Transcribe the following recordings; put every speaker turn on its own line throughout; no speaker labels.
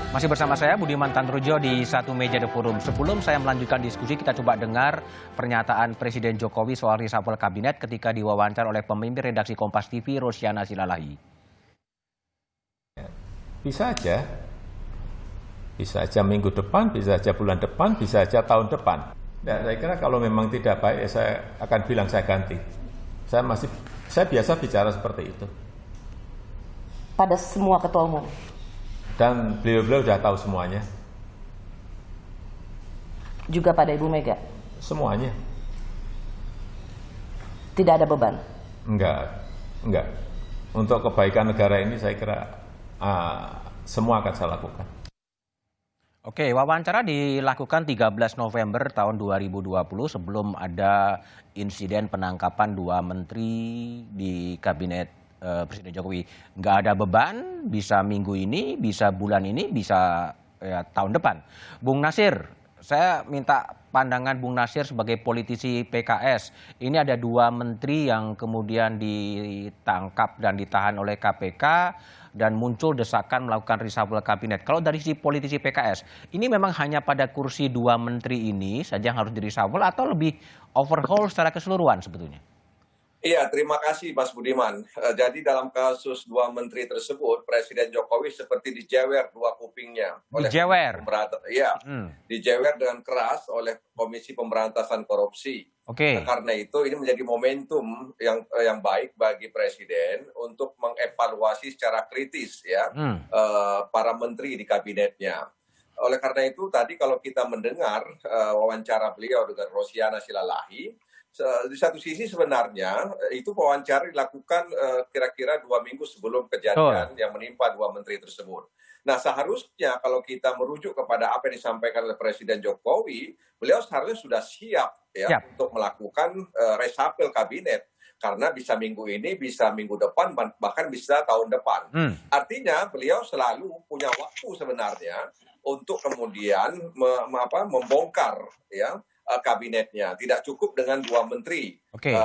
Masih bersama saya Budiman Tanrujo di Satu Meja The Forum. Sebelum saya melanjutkan diskusi, kita coba dengar pernyataan Presiden Jokowi soal reshuffle kabinet ketika diwawancara oleh pemimpin redaksi Kompas TV, Rosiana Silalahi.
Bisa aja minggu depan, bisa aja bulan depan, bisa aja tahun depan. Dan saya kira kalau memang tidak baik, saya akan bilang saya ganti. Saya biasa bicara seperti itu.
Pada semua ketua umum.
Dan beliau-beliau sudah tahu semuanya.
Juga pada Ibu Mega?
Semuanya.
Tidak ada beban?
Enggak. Untuk kebaikan negara ini saya kira semua akan saya lakukan.
Oke, wawancara dilakukan 13 November tahun 2020 sebelum ada insiden penangkapan 2 menteri di kabinet Presiden Jokowi. Nggak ada beban, bisa minggu ini, bisa bulan ini, bisa tahun depan. Bung Nasir, saya minta pandangan Bung Nasir sebagai politisi PKS. Ini ada 2 menteri yang kemudian ditangkap dan ditahan oleh KPK dan muncul desakan melakukan reshuffle kabinet. Kalau dari sisi politisi PKS, ini memang hanya pada kursi 2 menteri ini saja yang harus di-reshuffle atau lebih overhaul secara keseluruhan sebetulnya?
Iya, terima kasih Mas Budiman. Jadi dalam kasus 2 menteri tersebut, Presiden Jokowi seperti dijewer 2 kupingnya oleh
Dijewer?
dijewer dengan keras oleh Komisi Pemberantasan Korupsi.
Oke.
Karena itu ini menjadi momentum yang baik bagi Presiden untuk mengevaluasi secara kritis para menteri di kabinetnya. Oleh karena itu tadi kalau kita mendengar wawancara beliau dengan Rosiana Silalahi, di satu sisi sebenarnya itu wawancara dilakukan kira-kira 2 minggu sebelum kejadian yang menimpa 2 menteri tersebut. Nah, seharusnya kalau kita merujuk kepada apa yang disampaikan oleh Presiden Jokowi, beliau seharusnya sudah siap untuk melakukan reshuffle kabinet. Karena bisa minggu ini, bisa minggu depan, bahkan bisa tahun depan. Artinya beliau selalu punya waktu sebenarnya untuk kemudian membongkar kabinetnya. Tidak cukup dengan 2 menteri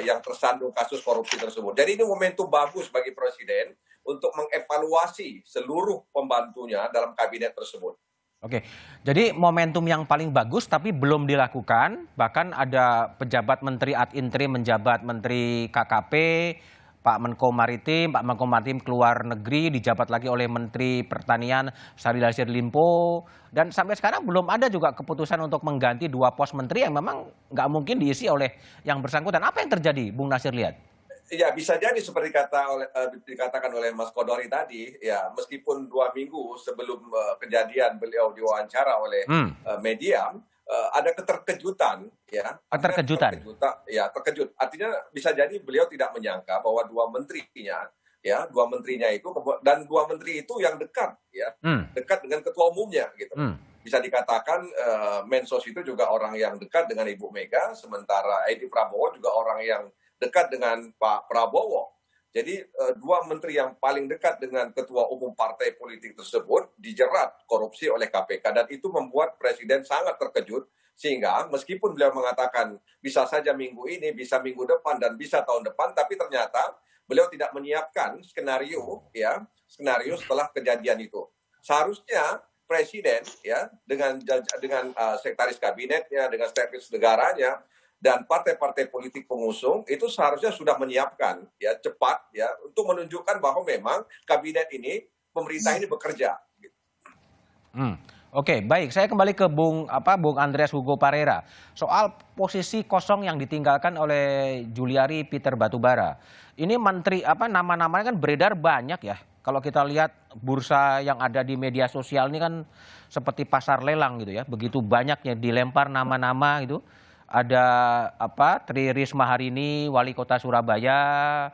yang tersandung kasus korupsi tersebut. Jadi ini momentum bagus bagi Presiden untuk mengevaluasi seluruh pembantunya dalam kabinet tersebut.
Oke, jadi momentum yang paling bagus tapi belum dilakukan. Bahkan ada pejabat menteri ad interim menjabat menteri KKP, Pak Menko Maritim keluar negeri dijabat lagi oleh Menteri Pertanian Syahrul Yassin Limpo. Dan sampai sekarang belum ada juga keputusan untuk mengganti 2 pos menteri yang memang nggak mungkin diisi oleh yang bersangkutan. Apa yang terjadi, Bung Nasir lihat?
Ya, bisa jadi seperti dikatakan oleh Mas Kodori tadi, ya meskipun 2 minggu sebelum kejadian beliau diwawancara oleh media, ada keterkejutan,
Keterkejutan?
Terkejut. Artinya bisa jadi beliau tidak menyangka bahwa 2 menterinya itu, dan 2 menteri itu yang dekat, dekat dengan ketua umumnya, gitu. Bisa dikatakan Mensos itu juga orang yang dekat dengan Ibu Mega, sementara Edi Prabowo juga orang yang dekat dengan Pak Prabowo. Jadi 2 menteri yang paling dekat dengan ketua umum partai politik tersebut dijerat korupsi oleh KPK, dan itu membuat Presiden sangat terkejut, sehingga meskipun beliau mengatakan bisa saja minggu ini, bisa minggu depan, dan bisa tahun depan, tapi ternyata beliau tidak menyiapkan skenario setelah kejadian itu. Seharusnya Presiden dengan sekretaris kabinetnya, dengan sekretaris negaranya, dan partai-partai politik pengusung itu seharusnya sudah menyiapkan cepat untuk menunjukkan bahwa memang kabinet ini, pemerintah ini bekerja.
Oke, baik. Saya kembali ke Bung Andreas Hugo Parera soal posisi kosong yang ditinggalkan oleh Juliari Peter Batubara. Ini menteri nama-namanya kan beredar banyak ya. Kalau kita lihat bursa yang ada di media sosial ini kan seperti pasar lelang gitu ya. Begitu banyaknya dilempar nama-nama gitu. Ada Tri Risma hari ini, Wali Kota Surabaya,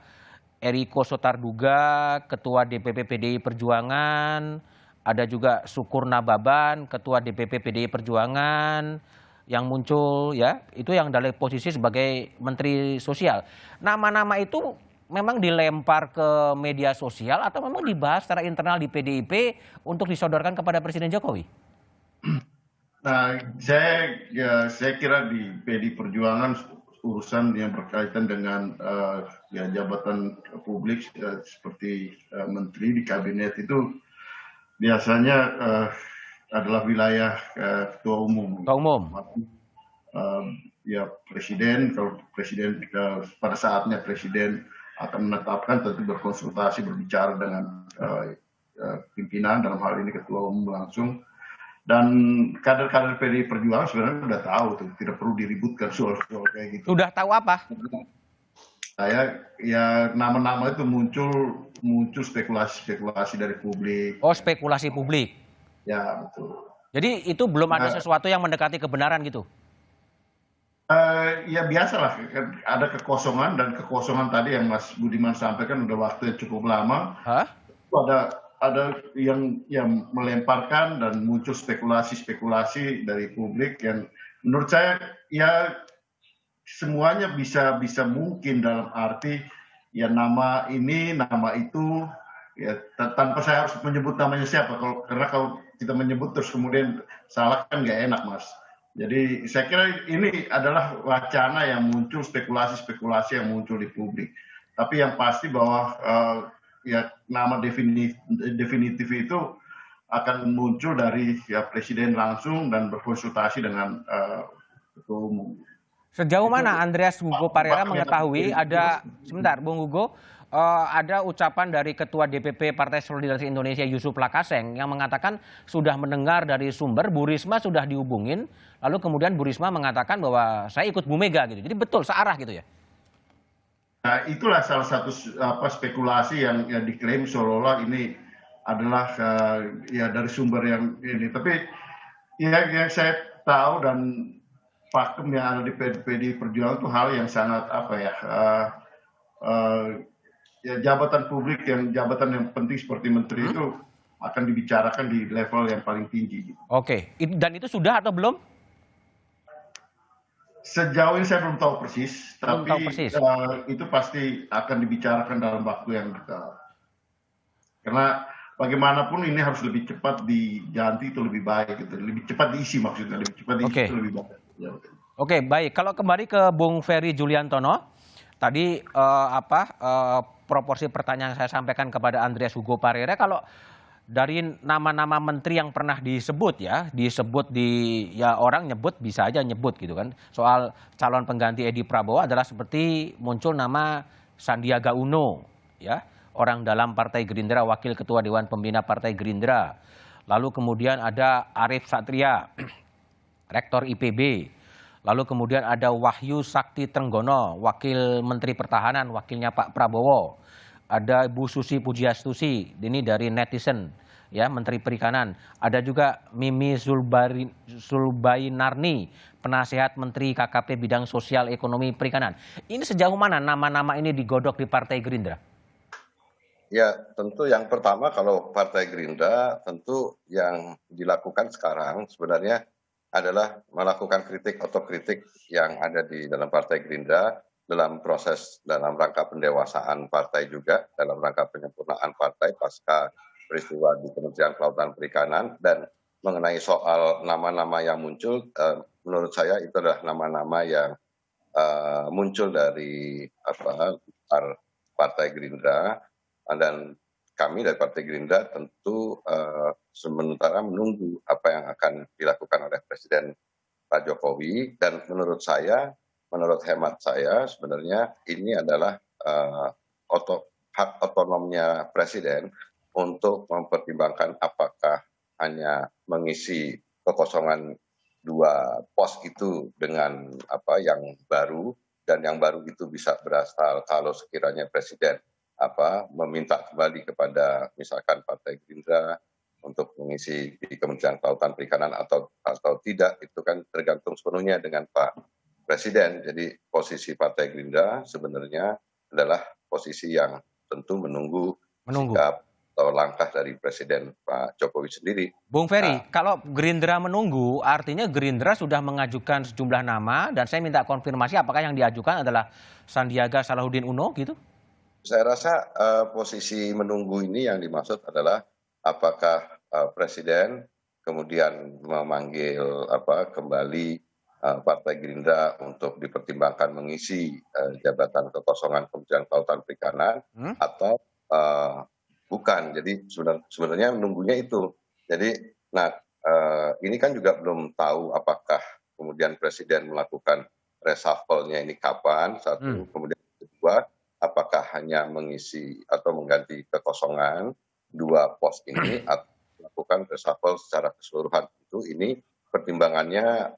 Eriko Sotarduga, Ketua DPP PDI Perjuangan, ada juga Syukur Nababan, Ketua DPP PDI Perjuangan yang muncul itu yang dalam posisi sebagai Menteri Sosial. Nama-nama itu memang dilempar ke media sosial atau memang dibahas secara internal di PDIP untuk disodorkan kepada Presiden Jokowi?
Nah, saya kira di PDI Perjuangan urusan yang berkaitan dengan jabatan publik seperti menteri di kabinet itu biasanya adalah wilayah ketua umum.
Ketua umum.
Ya presiden, kalau presiden pada saatnya presiden akan menetapkan, tentu berkonsultasi berbicara dengan pimpinan, dalam hal ini ketua umum langsung. Dan kader-kader PDI Perjuangan sebenarnya sudah tahu tuh, tidak perlu diributkan soal kayak gitu.
Sudah tahu apa?
Saya ya nama-nama itu muncul spekulasi dari publik.
Oh, spekulasi publik.
Ya betul.
Jadi itu belum ada sesuatu yang mendekati kebenaran gitu?
Ya biasalah, ada kekosongan, dan kekosongan tadi yang Mas Budiman sampaikan udah waktu cukup lama. Itu ada yang melemparkan dan muncul spekulasi dari publik yang menurut saya ya semuanya bisa mungkin, dalam arti ya nama ini, nama itu, ya tanpa saya harus menyebut namanya siapa. Karena kalau kita menyebut terus kemudian salah kan nggak enak, Mas. Jadi saya kira ini adalah wacana yang muncul, spekulasi yang muncul di publik. Tapi yang pasti bahwa ya nama definitif itu akan muncul dari presiden langsung dan berkonsultasi dengan ketua umum.
Sejauh mana Andreas Hugo Parera mengetahui ada, sebentar Bung Hugo, ada ucapan dari Ketua DPP Partai Solidaritas Indonesia Yusuf Lakaseng yang mengatakan sudah mendengar dari sumber Bu Risma sudah dihubungin, lalu kemudian Bu Risma mengatakan bahwa saya ikut Bu Mega gitu. Jadi betul searah gitu ya?
Nah, itulah salah satu spekulasi yang diklaim seolah-olah ini adalah ya dari sumber yang ini. Tapi ya yang saya tahu dan pakem yang ada di PDI Perjuangan itu hal yang sangat ya jabatan publik, jabatan yang penting seperti menteri itu akan dibicarakan di level yang paling tinggi.
Oke, dan itu sudah atau belum?
Sejauh ini saya belum tahu persis,
Belum
tapi
tahu persis.
Itu pasti akan dibicarakan dalam waktu yang dekat. Karena bagaimanapun ini harus lebih cepat diganti, itu lebih baik, gitu. Lebih cepat diisi, maksudnya lebih cepat diisi itu lebih baik. Ya,
Oke, baik. Kalau kembali ke Bung Ferry Juliantono, tadi proporsi pertanyaan saya sampaikan kepada Andreas Hugo Parera, kalau dari nama-nama menteri yang pernah disebut orang nyebut bisa aja nyebut gitu kan. Soal calon pengganti Edi Prabowo adalah seperti muncul nama Sandiaga Uno, ya, orang dalam Partai Gerindra, wakil ketua Dewan Pembina Partai Gerindra. Lalu kemudian ada Arief Satria, rektor IPB. Lalu kemudian ada Wahyu Sakti Trenggono, wakil Menteri Pertahanan, wakilnya Pak Prabowo. Ada Ibu Susi Pujiastuti, ini dari netizen, ya, Menteri Perikanan. Ada juga Mimi Zulbainarni, penasehat Menteri KKP bidang sosial ekonomi perikanan. Ini sejauh mana nama-nama ini digodok di Partai Gerindra?
Ya, tentu yang pertama kalau Partai Gerindra tentu yang dilakukan sekarang sebenarnya adalah melakukan kritik otokritik yang ada di dalam Partai Gerindra dalam proses, dalam rangka pendewasaan partai juga, dalam rangka penyempurnaan partai pasca peristiwa di Kementerian Kelautan Perikanan. Dan mengenai soal nama-nama yang muncul, menurut saya itu adalah nama-nama yang muncul dari Partai Gerindra, dan kami dari Partai Gerindra tentu sementara menunggu apa yang akan dilakukan oleh Presiden Pak Jokowi. Dan menurut hemat saya sebenarnya ini adalah hak otonomnya Presiden untuk mempertimbangkan apakah hanya mengisi kekosongan 2 pos itu dengan yang baru, dan yang baru itu bisa berasal kalau sekiranya Presiden meminta kembali kepada misalkan Partai Gerindra untuk mengisi di Kementerian Kelautan Perikanan atau tidak, itu kan tergantung sepenuhnya dengan Pak Presiden. Jadi posisi Partai Gerindra sebenarnya adalah posisi yang tentu menunggu sikap atau langkah dari Presiden Pak Jokowi sendiri.
Bung Ferry, kalau Gerindra menunggu, artinya Gerindra sudah mengajukan sejumlah nama, dan saya minta konfirmasi apakah yang diajukan adalah Sandiaga Salahuddin Uno gitu?
Saya rasa posisi menunggu ini yang dimaksud adalah apakah Presiden kemudian memanggil kembali Partai Gerindra untuk dipertimbangkan mengisi jabatan kekosongan Kementerian Kelautan Perikanan atau bukan. Jadi sebenarnya menunggunya itu. Jadi ini kan juga belum tahu apakah kemudian Presiden melakukan reshuffle-nya ini kapan, satu. Kemudian kedua, apakah hanya mengisi atau mengganti kekosongan dua pos ini atau melakukan reshuffle secara keseluruhan. Itu ini pertimbangannya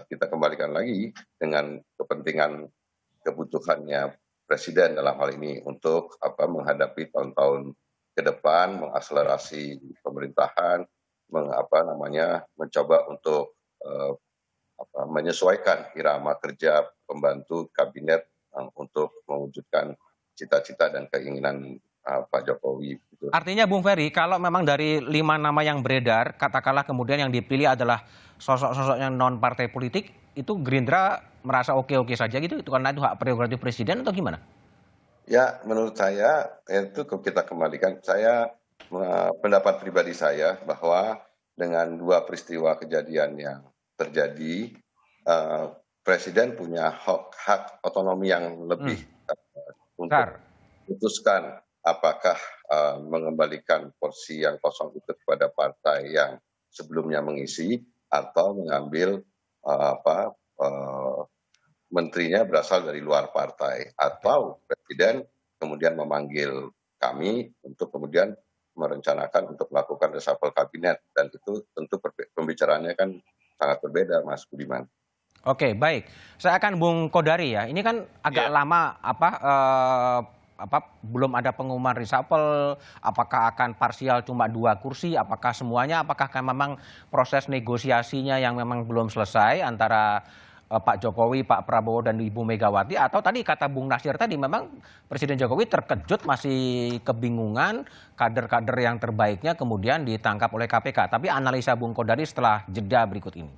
kita kembalikan lagi dengan kepentingan kebutuhannya Presiden dalam hal ini untuk menghadapi tahun-tahun ke depan, mengakselerasi pemerintahan, mencoba untuk menyesuaikan irama kerja pembantu kabinet untuk mewujudkan cita-cita dan keinginan Pak Jokowi.
Artinya Bung Ferry, kalau memang dari 5 nama yang beredar, katakanlah kemudian yang dipilih adalah sosok-sosok yang non partai politik, itu Gerindra merasa oke-oke saja gitu, itu karena itu hak prerogatif Presiden atau gimana?
Ya, menurut saya itu kita kembalikan. Pendapat pribadi saya bahwa dengan dua peristiwa kejadian yang terjadi, Presiden punya hak otonomi yang lebih untuk memutuskan apakah mengembalikan porsi yang kosong itu kepada partai yang sebelumnya mengisi atau mengambil menterinya berasal dari luar partai, atau Presiden kemudian memanggil kami untuk kemudian merencanakan untuk melakukan reshuffle kabinet, dan itu tentu pembicaraannya kan sangat berbeda, Mas Budiman.
Oke, baik. Saya akan Bung Kodari ya. Ini kan agak lama belum ada pengumuman reshuffle, apakah akan parsial cuma 2 kursi, apakah semuanya, apakah memang proses negosiasinya yang memang belum selesai antara Pak Jokowi, Pak Prabowo dan Ibu Megawati, atau tadi kata Bung Nasir tadi memang Presiden Jokowi terkejut, masih kebingungan, kader-kader yang terbaiknya kemudian ditangkap oleh KPK. Tapi analisa Bung Kodari setelah jeda berikut ini.